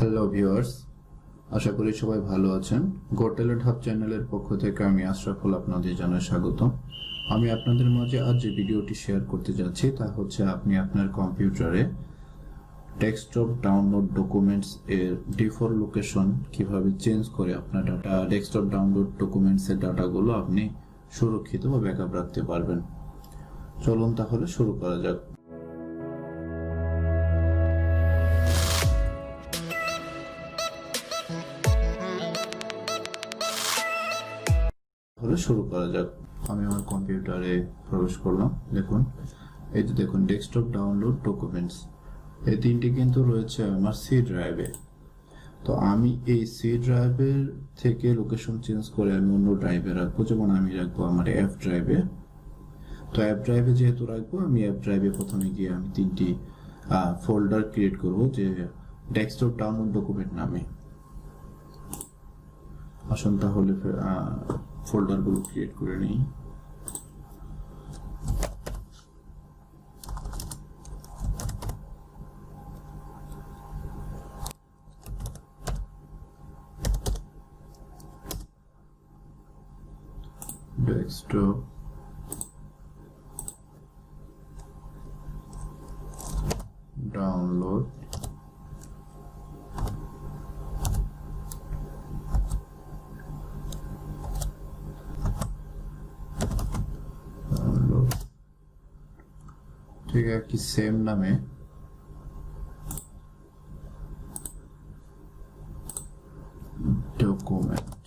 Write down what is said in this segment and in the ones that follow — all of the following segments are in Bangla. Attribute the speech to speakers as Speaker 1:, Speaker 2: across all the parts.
Speaker 1: হ্যালো ভিউয়ার্স, আশা করি সবাই ভালো আছেন। গোটেলের হাব চ্যানেলের পক্ষ থেকে আমি আশরাফুল আপনাদের জানাই স্বাগত। আমি আপনাদের মাঝে আজ যে ভিডিওটি শেয়ার করতে যাচ্ছি তা হচ্ছে আপনি আপনার কম্পিউটারে ডেস্কটপ ডাউনলোড ডকুমেন্টস এর ডিফল্ট লোকেশন কিভাবে চেঞ্জ করে আপনার ডাটা ডেস্কটপ ডাউনলোড ডকুমেন্টস এর ডাটাগুলো আপনি সুরক্ষিত বা ব্যাকআপ রাখতে পারবেন। চলুন তাহলে শুরু করা যাক। আমি আমার কম্পিউটারে প্রবেশ করলাম। দেখুন, এই যে দেখুন ডেস্কটপ ডাউনলোড ডকুমেন্টস, এই তিনটি কিন্তু রয়েছে আমার সি ড্রাইভে। তো আমি এই সি ড্রাইভের থেকে লোকেশন চেঞ্জ করে আমি অন্য ড্রাইভে রাখবো, যেমন আমি রাখবো আমার এফ ড্রাইভে। তো অ্যাপ ড্রাইভে যেহেতু রাখবো, আমি অ্যাপ ড্রাইভে প্রথমে গিয়ে আমি তিনটি ফোল্ডার ক্রিয়েট করব যে ডেস্কটপ ডাউনলোড ডকুমেন্ট নামে। আসুন তাহলে ফোল্ডারগুলো ক্রিয়েট করে নিই। ডেস্কটপ ডাউনলোড ঠিক একই সেম নামে ডকুমেন্ট।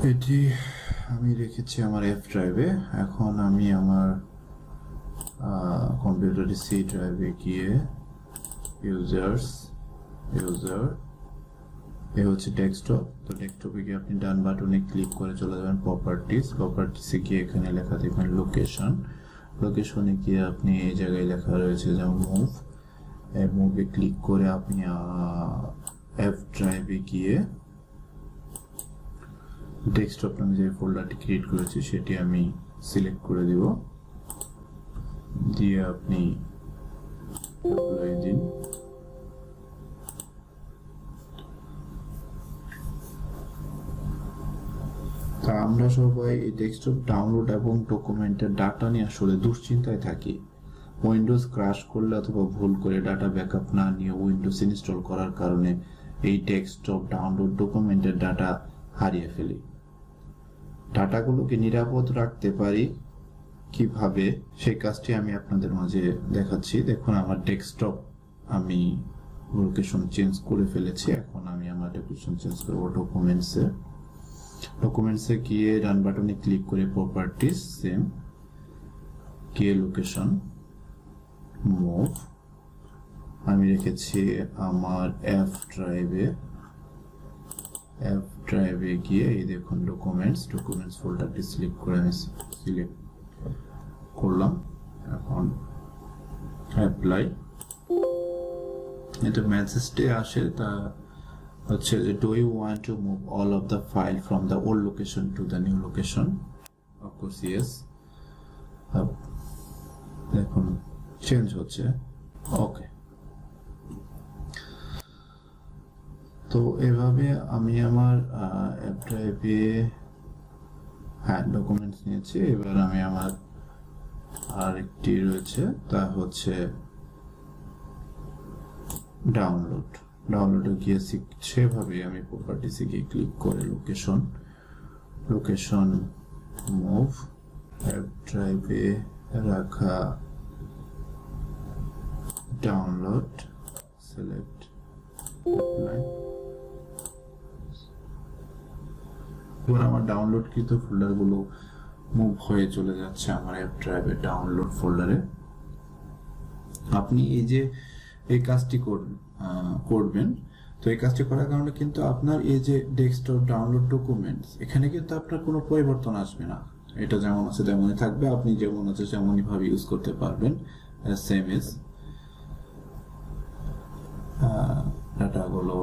Speaker 1: এটি আমি রেখেছি আমার এফ ড্রাইভে। এখন আমি আমার কম্পিউটারের সি ড্রাইভে গিয়ে ইউজার এ হচ্ছে ডেস্কটপ। তো ডেস্কটপে গিয়ে আপনি ডান বাটনে ক্লিক করে চলে যাবেন প্রপার্টিসে গিয়ে এখানে লেখা দেখবেন লোকেশনে গিয়ে আপনি এই জায়গায় লেখা রয়েছে যেমন মুভে ক্লিক করে আপনি এফ ড্রাইভে গিয়ে ডেস্কটপ নামে যে ফোল্ডারটি ক্রিয়েট করেছি সেটি আমি সিলেক্ট করে দিব, দিয়ে আপনি অ্যাপ্লাই দিন। তা আমরা সবাই এই ডেস্কটপ ডাউনলোড এবং ডকুমেন্টের ডাটা নিয়ে আসলে দুশ্চিন্তায় থাকি। উইন্ডোজ ক্র্যাশ করলে অথবা ভুল করে ডাটা ব্যাকআপ না নিয়ে উইন্ডোজ ইনস্টল করার কারণে এই ডেস্কটপ ডাউনলোড ডকুমেন্টের ডাটা হারিয়ে ফেলি। ডাটাগুলোকে নিরাপদ রাখতে পারি কিভাবে, সেই কাজটি আমি আপনাদের মাঝে দেখাচ্ছি। দেখুন, আমার ডেস্কটপ আমি লোকেশন চেঞ্জ করে ফেলেছি। এখন আমি আমার লোকেশন চেঞ্জ করবো ডকুমেন্টসে গিয়ে ডান বাটনে ক্লিক করে প্রপার্টিস, সেম গিয়ে লোকেশন মুভ আমি রেখেছি আমার এফ ড্রাইভে গিয়ে এই দেখুন ডকুমেন্টস ফোল্ডারটি সিলেক্ট করে আমি সিলেক্ট করলাম। এখন অ্যাপ্লাই, এটা মেসেজটি আসে, তা হচ্ছে যে do you want to move all of the file from the old location to the new location. Of course yes. দেখুন চেঞ্জ হচ্ছে। ওকে, তো এভাবে আমি আমার অ্যাপ ড্রাইভে ডকুমেন্টস নিয়েছি। এবার আমি আমার আরেকটি রয়েছে, তা হচ্ছে ডাউনলোডে গিয়ে সেভাবে আমি প্রপার্টিসে গিয়ে ক্লিক করে লোকেশন মুভ অ্যাপ ড্রাইভে রাখা ডাউনলোড সিলেক্ট অ্যাপ্লাই। আমার ডাউনলোডকৃত ফোল্ডারগুলো মুভ হয়ে চলে যাচ্ছে আমার অ্যাপ ড্রাইভে ডাউনলোড ফোল্ডারে। আপনি এই কাজটি করবেন। তো এই কাজটি করার কারণে কিন্তু আপনার এই যে ডেস্কটপ ডাউনলোড ডকুমেন্টস, এখানে কিন্তু আপনার কোনো পরিবর্তন আসবে না। এটা যেমন আছে তেমনই থাকবে, আপনি যেমন আছে তেমনই ভাবে ইউজ করতে পারবেন। সেম এজ ডাটাগুলো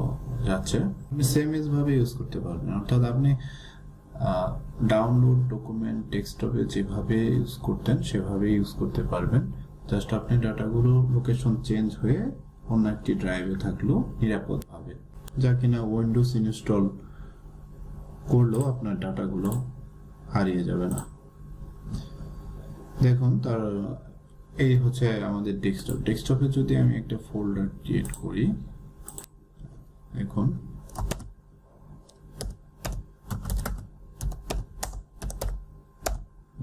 Speaker 1: যাচ্ছে, আপনি সেম ভাবে ইউজ করতে পারবেন। অর্থাৎ আপনি ডাউনলোড ডকুমেন্ট ডেস্কটপে যেভাবে ইউজ করতেন সেভাবে ইউজ করতে পারবেন। জাস্ট আপনি ডাটাগুলো লোকেশন চেঞ্জ হয়ে অন্য একটি ড্রাইভে থাকলো নিরাপদভাবে, যা কিনা উইন্ডোজ ইনস্টল করলেও আপনার ডাটাগুলো হারিয়ে যাবে না। দেখুন, তার এই হচ্ছে আমাদের ডেস্কটপে যদি আমি একটা ফোল্ডার ক্রিয়েট করি, এখন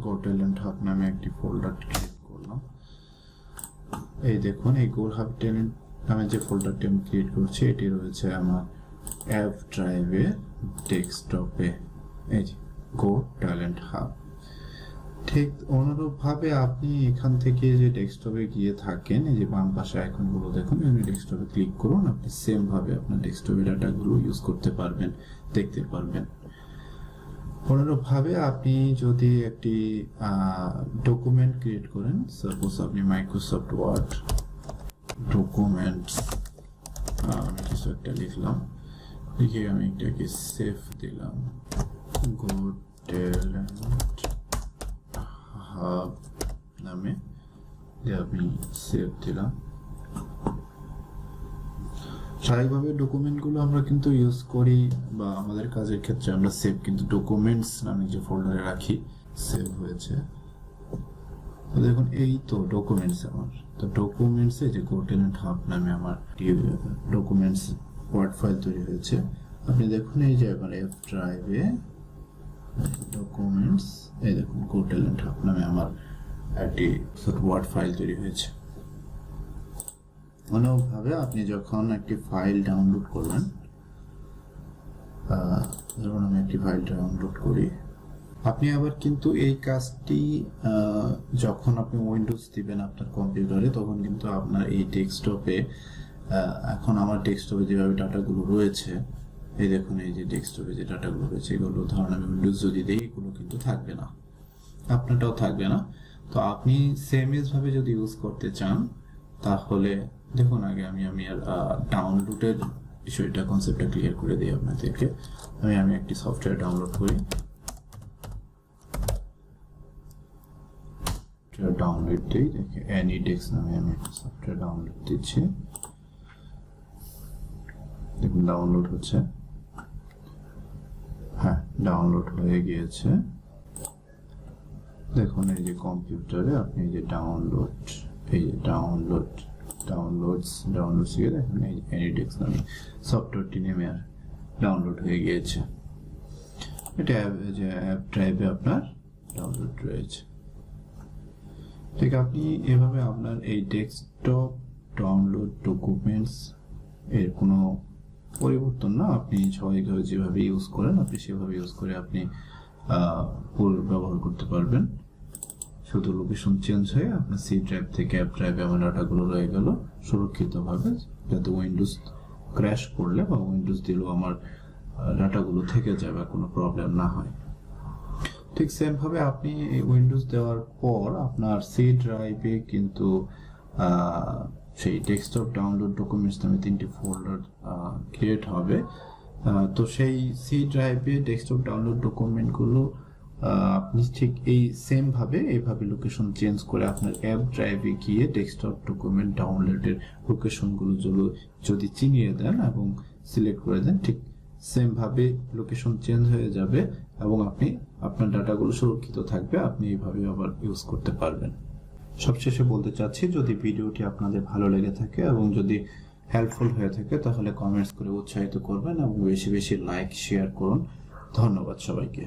Speaker 1: গো ট্যালেন্ট হাব নামে একটি ফোল্ডার ক্রিয়েট করলাম। এই দেখুন, এই গো হাব ট্যালেন্ট নামে যে ফোল্ডারটি আমি ক্রিয়েট করছি এটি রয়েছে আমার অ্যাপ ড্রাইভে ডেস্কটপে, এই গো ট্যালেন্ট হাব। ঠিক অনুরূপভাবে আপনি এখান থেকে যে ডেস্কটপে গিয়ে থাকেন, এই যে বাম পাশে আইকনগুলো দেখুন, আপনি ডেস্কটপে ক্লিক করুন, আপনি সেম ভাবে আপনার ডেস্কটপে ডাটাগুলো ইউজ করতে পারবেন, দেখতে পারবেন। অনুরূপভাবে আপনি যদি একটি ডকুমেন্ট ক্রিয়েট করেন, সাপোজ আপনি মাইক্রোসফট ওয়ার্ড ডকুমেন্ট, আমি কিছু একটা লিখলাম, লিখে আমি এটাকে সেভ দিলাম, গো ট্যালেন্ট হাব নামে আমি সেভ দিলাম। স্বাভাবিকভাবে ডকুমেন্টগুলো আমরা কিন্তু ইউজ করি বা আমাদের কাজের ক্ষেত্রে আমরা সেভ কিন্তু ডকুমেন্টস নামে যে ফোল্ডারে রাখি, সেভ হয়েছে। তো দেখুন, এই তো ডকুমেন্টস আমার, তো ডকুমেন্টসে যে গো ট্যালেন্ট হাব নামে আমার ডকুমেন্টস ওয়ার্ড ফাইল তৈরি হয়েছে। আপনি দেখুন, এই যে আমার এফ ড্রাইভে ডকুমেন্টস, এই দেখুন গো ট্যালেন্ট হাব নামে আমার একটি ওয়ার্ড ফাইল তৈরি হয়েছে। অনুরূপভাবে আপনি যখন একটি ফাইল ডাউনলোড করবেন, ধরুন আমি একটি ফাইল ডাউনলোড করি, আপনি আবার কিন্তু এই কাজটি যখন আপনি উইন্ডোজ দিবেন আপনার কম্পিউটারে, তখন কিন্তু আপনার এই ডেস্কটপে, এখন আমার ডেস্কটপে যেভাবে ডাটাগুলো রয়েছে, এই দেখুন, এই যে ডেস্কটপে যে ডাটাগুলো রয়েছে, এগুলো ধরুন আমি উইন্ডোজ যদি দিই, এগুলো কিন্তু থাকবে না, আপনারটাও থাকবে না। তো আপনি সেম ভাবে যদি ইউজ করতে চান, তাহলে দেখুন, আগে আমি আর ডাউনলোডের বিষয়টা, কনসেপ্টটা ক্লিয়ার করে দিই আপনাদেরকে। আমি একটি সফটওয়্যার ডাউনলোড করি, ডাউনলোড দিই, দেখে অ্যানিডেক্স নামে আমি একটা সফটওয়্যার ডাউনলোড দিচ্ছি। দেখুন ডাউনলোড হচ্ছে, হ্যাঁ ডাউনলোড হয়ে গিয়েছে। দেখুন, এই যে কম্পিউটারে আপনি এই যে ডাউনলোড, এই যে ডাউনলোডস গিয়ে দেখুন, এই অ্যানিডেক্স নামে সফটওয়্যারটি নেমে আর ডাউনলোড হয়ে গিয়েছে। এটা যে অ্যাপ ড্রাইভে আপনার ডাউনলোড রয়েছে। ঠিক আপনি এভাবে আপনার এই ডেস্কটপ ডাউনলোড ডকুমেন্টস এর কোনো পরিবর্তন না, আপনি স্বাভাবিকভাবে যেভাবে ইউজ করেন আপনি সেভাবে ইউজ করে আপনি ব্যবহার করতে পারবেন। শুধু লোকেশন চেঞ্জ হয়ে আপনার সি ড্রাইভ থেকে অ্যাপ ড্রাইভে আমার ডাটাগুলো রয়ে গেল সুরক্ষিতভাবে, যাতে উইন্ডোজ ক্র্যাশ করলে বা উইন্ডোজ দিলেও আমার ডাটাগুলো থেকে যাবে, কোনো প্রবলেম না হয়। ঠিক সেম ভাবে আপনি উইন্ডোজ দেওয়ার পর আপনার সি ড্রাইভে কিন্তু সেই ডেস্কটপ ডাউনলোড ডকুমেন্টস নামে 3টি ফোল্ডার ক্রিয়েট হবে। তো সেই সি ড্রাইভে ডেস্কটপ ডাউনলোড ডকুমেন্টগুলো আপনি ঠিক এই সেম ভাবে এইভাবে লোকেশন চেঞ্জ করে আপনার অ্যাপ ড্রাইভে গিয়ে ডেস্কটপ ডকুমেন্ট ডাউনলোডের লোকেশনগুলো যদি চিনিয়ে দেন এবং সিলেক্ট করে দেন, ঠিক সেম ভাবে লোকেশন চেঞ্জ হয়ে যাবে এবং আপনি আপনার ডাটাগুলো সুরক্ষিত থাকবে, আপনি এইভাবে আবার ইউজ করতে পারবেন। সবশেষে বলতে চাচ্ছি, যদি ভিডিওটি আপনাদের ভালো লেগে থাকে এবং যদি হেল্পফুল হয়ে থাকে, তাহলে কমেন্টস করে উৎসাহিত করবেন এবং বেশি বেশি লাইক শেয়ার করুন। ধন্যবাদ সবাইকে।